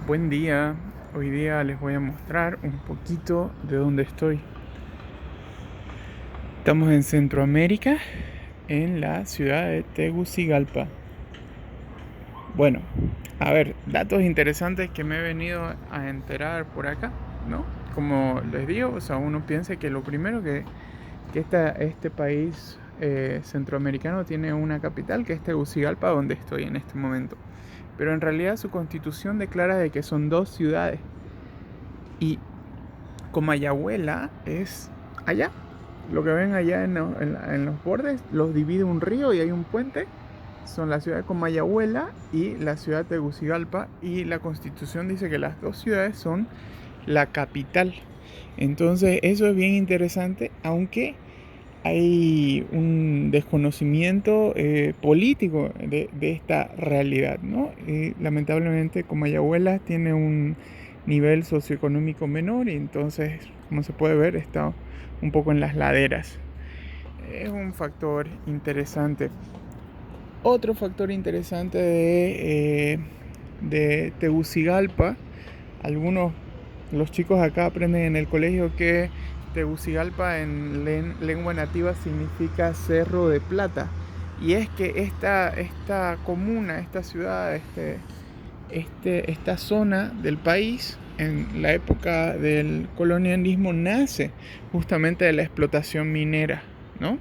Buen día, hoy día les voy a mostrar un poquito de dónde estoy. Estamos en Centroamérica, en la ciudad de Tegucigalpa. Bueno, a ver, datos interesantes que me he venido a enterar por acá, ¿no? Como les digo, o sea, uno piensa que lo primero que este país centroamericano tiene una capital, que es Tegucigalpa, donde estoy en este momento. Pero en realidad su constitución declara de que son dos ciudades. Y Comayagüela es allá. Lo que ven allá en los bordes los divide un río y hay un puente. Son la ciudad de Comayagüela y la ciudad de Tegucigalpa. Y la constitución dice que las dos ciudades son la capital. Entonces eso es bien interesante, aunque hay un desconocimiento político de esta realidad, ¿no? Y lamentablemente Comayagüela tiene un nivel socioeconómico menor y entonces, como se puede ver, está un poco en las laderas. Es un factor interesante. Otro factor interesante de Tegucigalpa, algunos, los chicos acá aprenden en el colegio que Tegucigalpa en lengua nativa significa Cerro de Plata. Y es que esta comuna, esta ciudad, esta zona del país, en la época del colonialismo, nace justamente de la explotación minera, ¿no?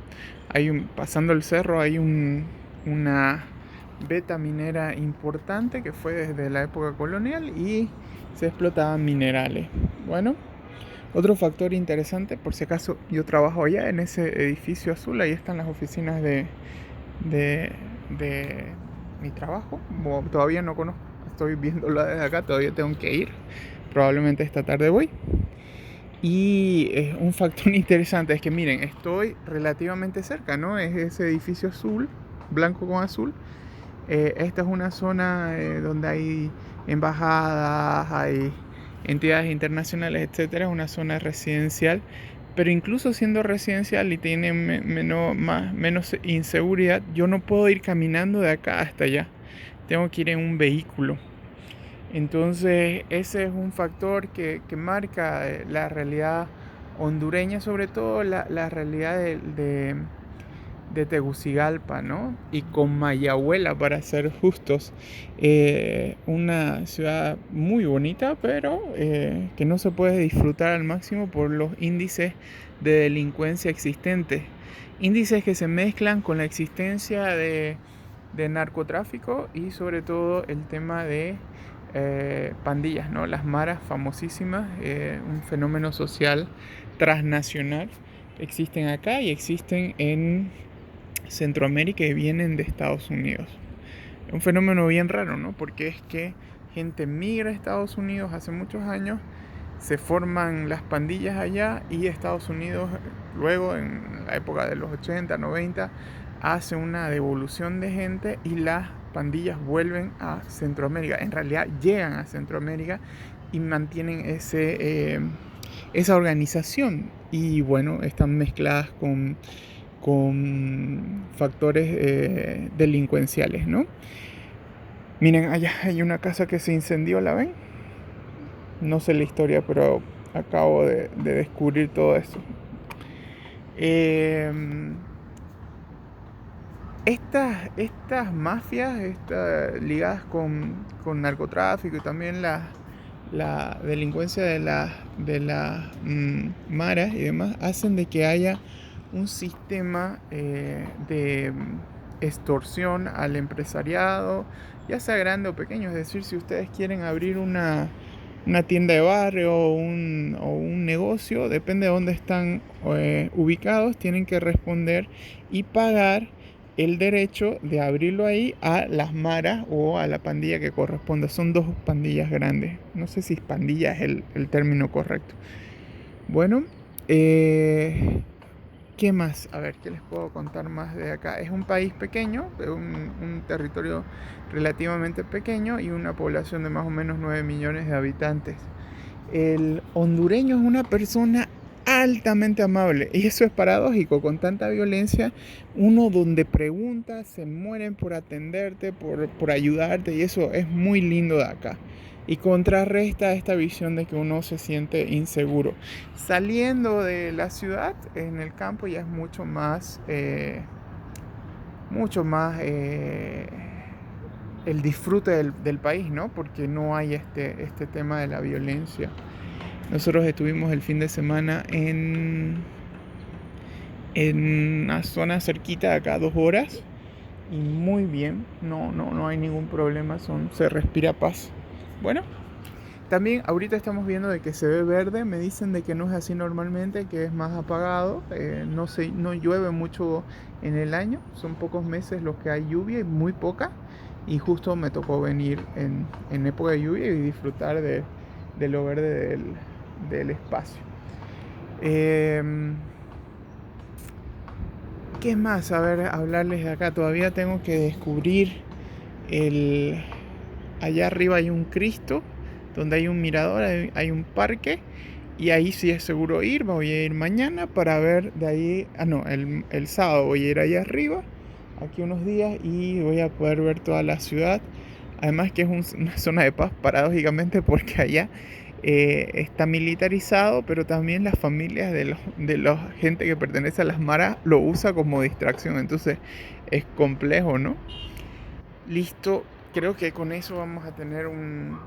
Pasando el cerro hay una beta minera importante que fue desde la época colonial y se explotaban minerales. Bueno, otro factor interesante, por si acaso yo trabajo allá en ese edificio azul, ahí están las oficinas de, de mi trabajo. Bueno, todavía no conozco, estoy viéndolo desde acá, todavía tengo que ir, probablemente esta tarde voy. Y un factor interesante es que miren, estoy relativamente cerca, ¿no? Es ese edificio azul, blanco con azul. Esta es una zona donde hay embajadas, hay entidades internacionales, etcétera. Es una zona residencial, pero incluso siendo residencial y tiene menos inseguridad, yo no puedo ir caminando de acá hasta allá. Tengo que ir en un vehículo. Entonces, ese es un factor que marca la realidad hondureña, sobre todo la realidad de Tegucigalpa, ¿no? Y Comayagüela, para ser justos. Una ciudad muy bonita, pero que no se puede disfrutar al máximo por los índices de delincuencia existentes. Índices que se mezclan con la existencia de narcotráfico y sobre todo el tema de pandillas, ¿no? Las maras famosísimas, un fenómeno social transnacional. Existen acá y existen en Centroamérica y vienen de Estados Unidos. Es un fenómeno bien raro, ¿no? Porque es que gente migra a Estados Unidos hace muchos años, se forman las pandillas allá y Estados Unidos luego en la época de los 80, 90 hace una devolución de gente y las pandillas vuelven a Centroamérica. En realidad llegan a Centroamérica y mantienen esa organización y bueno, están mezcladas con factores delincuenciales, ¿no? Miren, allá hay una casa que se incendió, ¿la ven? No sé la historia, pero acabo de descubrir todo eso. Eh, estas mafias ligadas con narcotráfico y también la delincuencia de las maras y demás hacen de que haya un sistema de extorsión al empresariado, ya sea grande o pequeño. Es decir, si ustedes quieren abrir una tienda de barrio o un negocio, depende de dónde están ubicados, tienen que responder y pagar el derecho de abrirlo ahí a las maras o a la pandilla que corresponda. Son dos pandillas grandes. No sé si pandilla es el término correcto. Bueno, ¿qué más? A ver, ¿qué les puedo contar más de acá? Es un país pequeño, un territorio relativamente pequeño y una población de más o menos 9 millones de habitantes. El hondureño es una persona altamente amable y eso es paradójico, con tanta violencia, uno donde pregunta se mueren por atenderte, por ayudarte y eso es muy lindo de acá. y contrarresta esta visión de que uno se siente inseguro. Saliendo de la ciudad, en el campo ya es mucho más el disfrute del país, ¿no? Porque no hay este tema de la violencia. Nosotros estuvimos el fin de semana en una zona cerquita de acá, 2 horas, y muy bien, no hay ningún problema, se respira paz. Bueno, también ahorita estamos viendo de que se ve verde, me dicen de que no es así normalmente, que es más apagado, no llueve mucho en el año, son pocos meses los que hay lluvia y muy poca, y justo me tocó venir en época de lluvia y disfrutar de lo verde del espacio. ¿Qué más? A ver, hablarles de acá. Todavía tengo que descubrir el... Allá arriba hay un Cristo, donde hay un mirador, hay un parque, y ahí sí es seguro ir. Voy a ir mañana para ver de ahí... no, el sábado voy a ir allá arriba, aquí unos días, y voy a poder ver toda la ciudad. Además que es una zona de paz, paradójicamente, porque allá está militarizado, pero también las familias de la gente que pertenece a las maras lo usa como distracción. Entonces es complejo, ¿no? Listo, creo que con eso vamos a tener un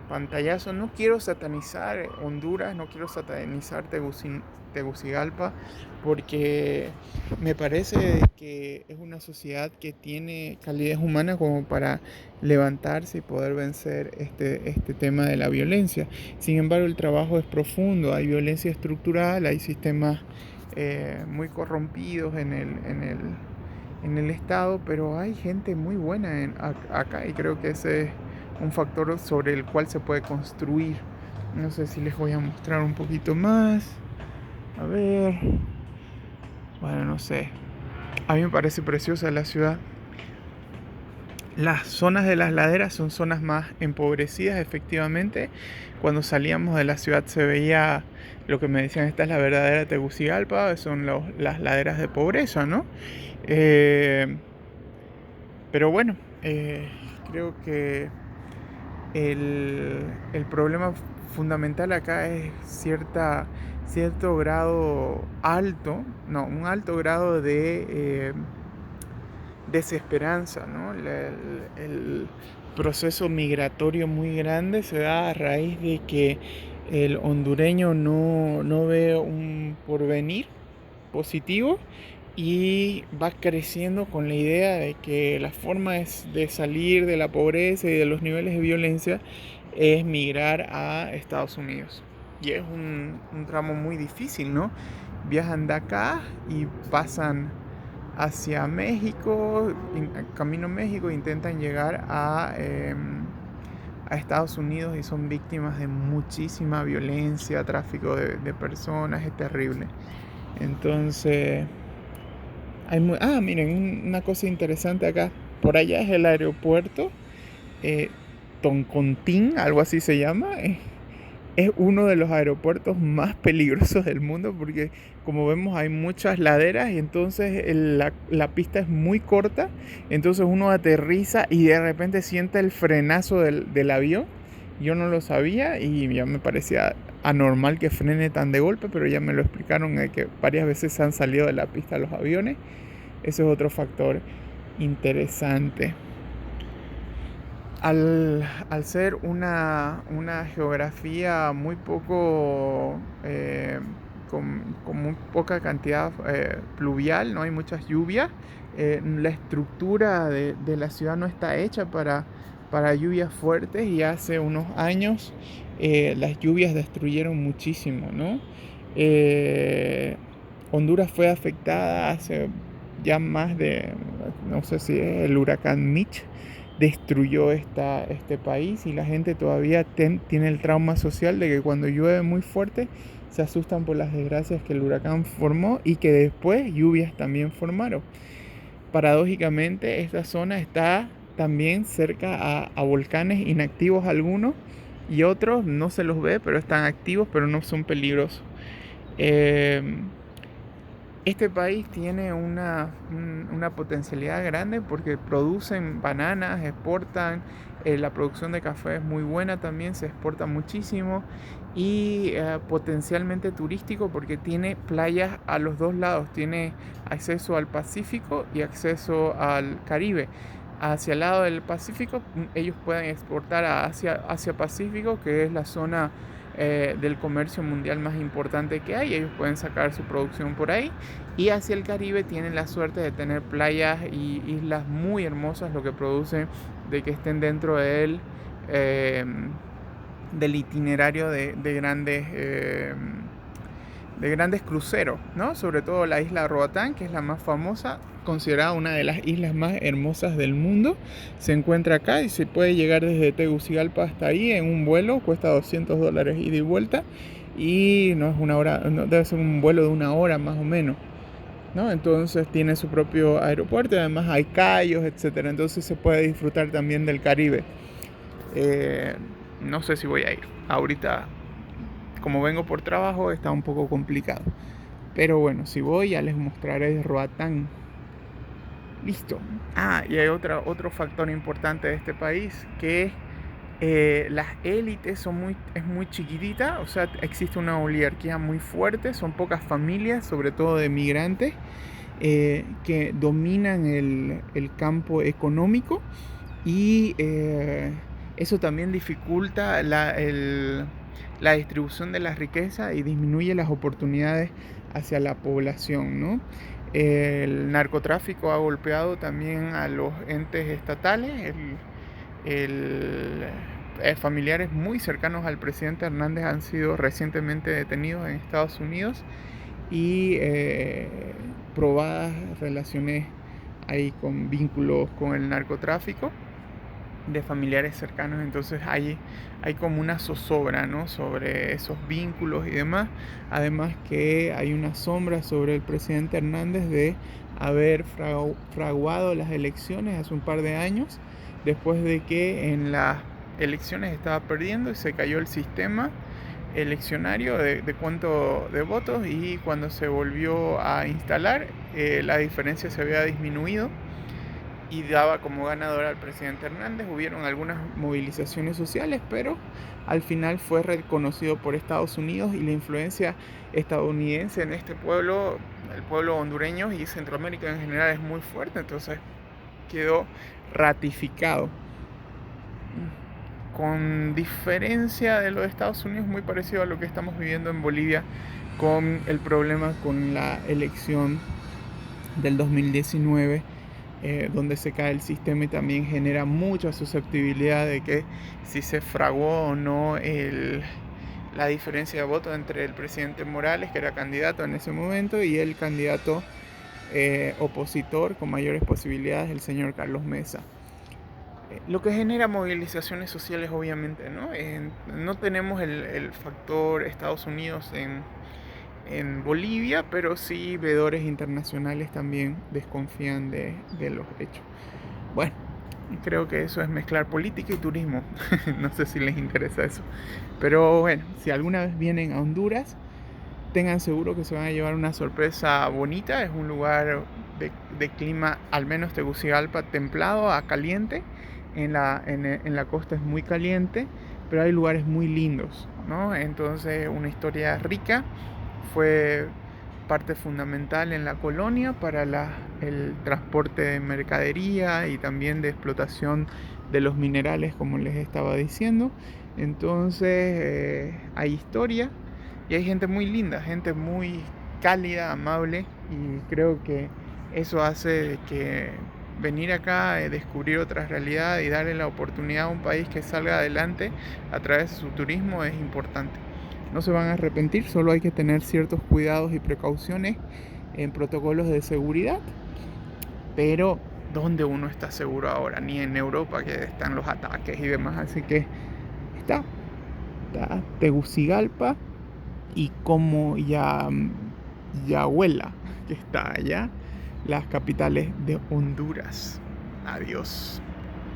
pantallazo. No quiero satanizar Honduras, no quiero satanizar Tegucigalpa, porque me parece que es una sociedad que tiene calidez humana como para levantarse y poder vencer este tema de la violencia. Sin embargo, el trabajo es profundo, hay violencia estructural, hay sistemas muy corrompidos en el estado, pero hay gente muy buena acá, y creo que ese es un factor sobre el cual se puede construir. No sé si les voy a mostrar un poquito más. A ver. Bueno, no sé. A mí me parece preciosa la ciudad. Las zonas de las laderas son zonas más empobrecidas, efectivamente. Cuando salíamos de la ciudad se veía lo que me decían, esta es la verdadera Tegucigalpa, son las laderas de pobreza, ¿no? Pero bueno, creo que el problema fundamental acá es cierto grado alto, no, un alto grado de desesperanza, ¿no? El proceso migratorio muy grande se da a raíz de que el hondureño no ve un porvenir positivo y va creciendo con la idea de que la forma de salir de la pobreza y de los niveles de violencia es migrar a Estados Unidos. Y es un tramo muy difícil, ¿no? Viajan de acá y pasan hacia México, camino a México, intentan llegar a Estados Unidos y son víctimas de muchísima violencia, tráfico de personas, es terrible. Entonces, miren, una cosa interesante acá. Por allá es el aeropuerto Toncontín, algo así se llama. Es uno de los aeropuertos más peligrosos del mundo porque, como vemos, hay muchas laderas y entonces la pista es muy corta. Entonces uno aterriza y de repente siente el frenazo del avión. Yo no lo sabía y ya me parecía anormal que frene tan de golpe, pero ya me lo explicaron que varias veces han salido de la pista los aviones. Ese es otro factor interesante. Al ser una geografía muy poco, con muy poca cantidad pluvial, no hay muchas lluvias, la estructura de la ciudad no está hecha para lluvias fuertes, y hace unos años las lluvias destruyeron muchísimo, ¿no? Honduras fue afectada hace ya no sé si es el huracán Mitch, destruyó este país, y la gente todavía tiene el trauma social de que cuando llueve muy fuerte se asustan por las desgracias que el huracán formó y que después lluvias también formaron. Paradójicamente, esta zona está también cerca a volcanes inactivos algunos, y otros no se los ve, pero están activos, pero no son peligrosos. Este país tiene una potencialidad grande porque producen bananas, exportan, la producción de café es muy buena también, se exporta muchísimo y potencialmente turístico porque tiene playas a los dos lados, tiene acceso al Pacífico y acceso al Caribe. Hacia el lado del Pacífico, ellos pueden exportar a Asia Pacífico, que es la zona del comercio mundial más importante que hay. Ellos pueden sacar su producción por ahí. Y hacia el Caribe tienen la suerte de tener playas y islas muy hermosas, lo que produce de que estén dentro eh, del itinerario de grandes cruceros, ¿no? Sobre todo la isla Roatán, que es la más famosa, considerada una de las islas más hermosas del mundo. Se encuentra acá y se puede llegar desde Tegucigalpa hasta ahí en un vuelo, cuesta $200 ida y vuelta, y no es una hora, no, debe ser un vuelo de una hora más o menos, ¿no? Entonces tiene su propio aeropuerto y además hay cayos, etcétera. Entonces se puede disfrutar también del Caribe. Eh, no sé si voy a ir. Ahorita, como vengo por trabajo, está un poco complicado. Pero bueno, si voy ya les mostraré Roatán. Listo. Y hay otro factor importante de este país, que las élites es muy chiquitita, o sea, existe una oligarquía muy fuerte, son pocas familias, sobre todo de migrantes, que dominan el campo económico y eso también dificulta la distribución de la riqueza y disminuye las oportunidades hacia la población, ¿no? El narcotráfico ha golpeado también a los entes estatales. Familiares muy cercanos al presidente Hernández han sido recientemente detenidos en Estados Unidos y probadas relaciones ahí con vínculos con el narcotráfico de familiares cercanos. Entonces hay como una zozobra, ¿no?, sobre esos vínculos y demás. Además que hay una sombra sobre el presidente Hernández de haber fraguado las elecciones hace un par de años, después de que en las elecciones estaba perdiendo y se cayó el sistema eleccionario de cuánto de votos, y cuando se volvió a instalar la diferencia se había disminuido y daba como ganador al presidente Hernández. Hubieron algunas movilizaciones sociales, pero al final fue reconocido por Estados Unidos, y la influencia estadounidense en este pueblo, el pueblo hondureño y Centroamérica en general, es muy fuerte. Entonces quedó ratificado. Con diferencia de los Estados Unidos, muy parecido a lo que estamos viviendo en Bolivia con el problema con la elección del 2019, donde se cae el sistema y también genera mucha susceptibilidad de que si se fraguó o no la diferencia de votos entre el presidente Morales, que era candidato en ese momento, y el candidato opositor con mayores posibilidades, el señor Carlos Mesa. Lo que genera movilizaciones sociales, obviamente, ¿no? No tenemos el factor Estados Unidos en Bolivia, pero sí veedores internacionales también desconfían de los hechos. Bueno, creo que eso es mezclar política y turismo. No sé si les interesa eso. Pero bueno, si alguna vez vienen a Honduras, tengan seguro que se van a llevar una sorpresa bonita. Es un lugar de clima, al menos Tegucigalpa, templado a caliente. En la costa es muy caliente, pero hay lugares muy lindos, ¿no? Entonces, una historia rica. Fue parte fundamental en la colonia para el transporte de mercadería y también de explotación de los minerales, como les estaba diciendo. Entonces hay historia y hay gente muy linda, gente muy cálida, amable, y creo que eso hace que venir acá, descubrir otras realidades y darle la oportunidad a un país que salga adelante a través de su turismo es importante. No se van a arrepentir, solo hay que tener ciertos cuidados y precauciones en protocolos de seguridad. Pero ¿dónde uno está seguro ahora? Ni en Europa, que están los ataques y demás. Así que está Tegucigalpa y como Yahuela, que está allá, las capitales de Honduras. Adiós.